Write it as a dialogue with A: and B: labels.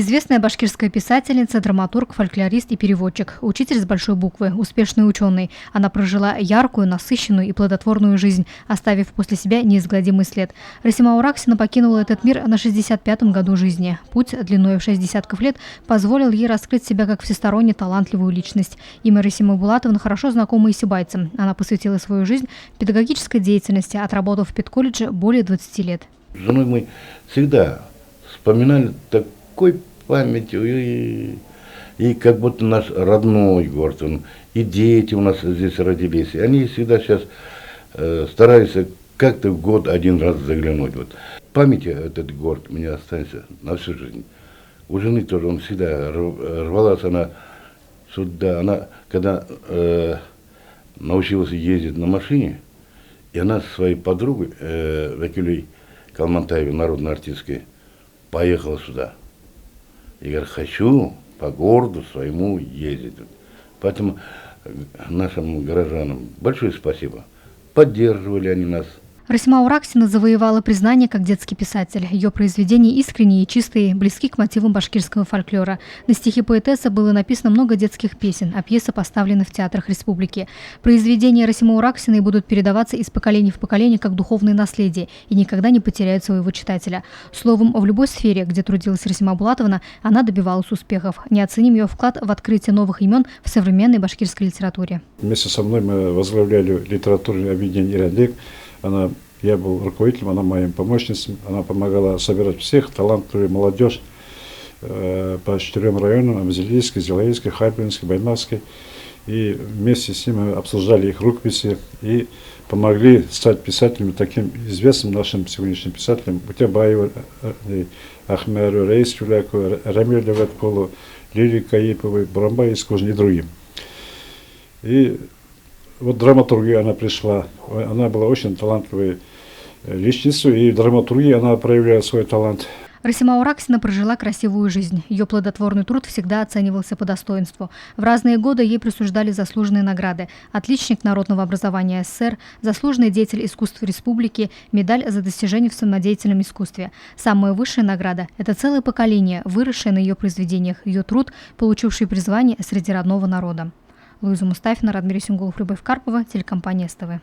A: Известная башкирская писательница, драматург, фольклорист и переводчик, учитель с большой буквы, успешный ученый. Она прожила яркую, насыщенную и плодотворную жизнь, оставив после себя неизгладимый след. Расима Ураксина покинула этот мир на 65-м году жизни. Путь длиной в 6 десятков лет позволил ей раскрыть себя как всесторонне талантливую личность. Имя Расимы Булатовны хорошо знакомо и сибайцам. Она посвятила свою жизнь педагогической деятельности, отработав в педколледже более 20 лет.
B: С женой мы всегда вспоминали такой памятью, и как будто наш родной город, и дети у нас здесь родились, и они всегда сейчас стараются как-то в год один раз заглянуть. Вот. В памяти этот город у меня останется на всю жизнь. У жены тоже, он всегда рвалась она сюда, она когда научилась ездить на машине, и она со своей подругой, Вакилей Калмантаевой, народной артисткой, поехала сюда. И говорит, хочу по городу своему ездить. Поэтому нашим горожанам большое спасибо. Поддерживали они нас.
A: Расима Ураксина завоевала признание как детский писатель. Ее произведения искренние и чистые, близки к мотивам башкирского фольклора. На стихи поэтессы было написано много детских песен, а пьесы поставлены в театрах республики. Произведения Расимы Ураксиной будут передаваться из поколения в поколение как духовное наследие и никогда не потеряют своего читателя. Словом, в любой сфере, где трудилась Расима Булатовна, она добивалась успехов. Неоценим ее вклад в открытие новых имен в современной башкирской литературе.
C: Вместе со мной мы возглавляли литературное объединение «Ирандек». Я был руководителем, она моим помощницей. Она помогала собирать всех, талантливую молодежь по 4 районам: Амзелийской, Зилаильской, Харбинской, Баймакской. И вместе с ними обсуждали их рукописи и помогли стать писателями, таким известным нашим сегодняшним писателям: Утябаеву, Ахмеру, Рейсюляку, Рамилю Леватколу, Лилии Каиповой, Бурамбай Искужни и другим. И вот драматургию она пришла, она была очень талантливой личностью, и в драматургии она проявляла свой талант.
A: Расима Ураксина прожила красивую жизнь. Ее плодотворный труд всегда оценивался по достоинству. В разные годы ей присуждали заслуженные награды: отличник народного образования СССР, заслуженный деятель искусств республики, медаль за достижения в самодеятельном искусстве. Самая высшая награда – это целое поколение, выросшее на ее произведениях, ее труд, получивший призвание среди родного народа. Луиза Мустафина, Радмир Исюнгулов, Любовь Карпова, телекомпания СТВ.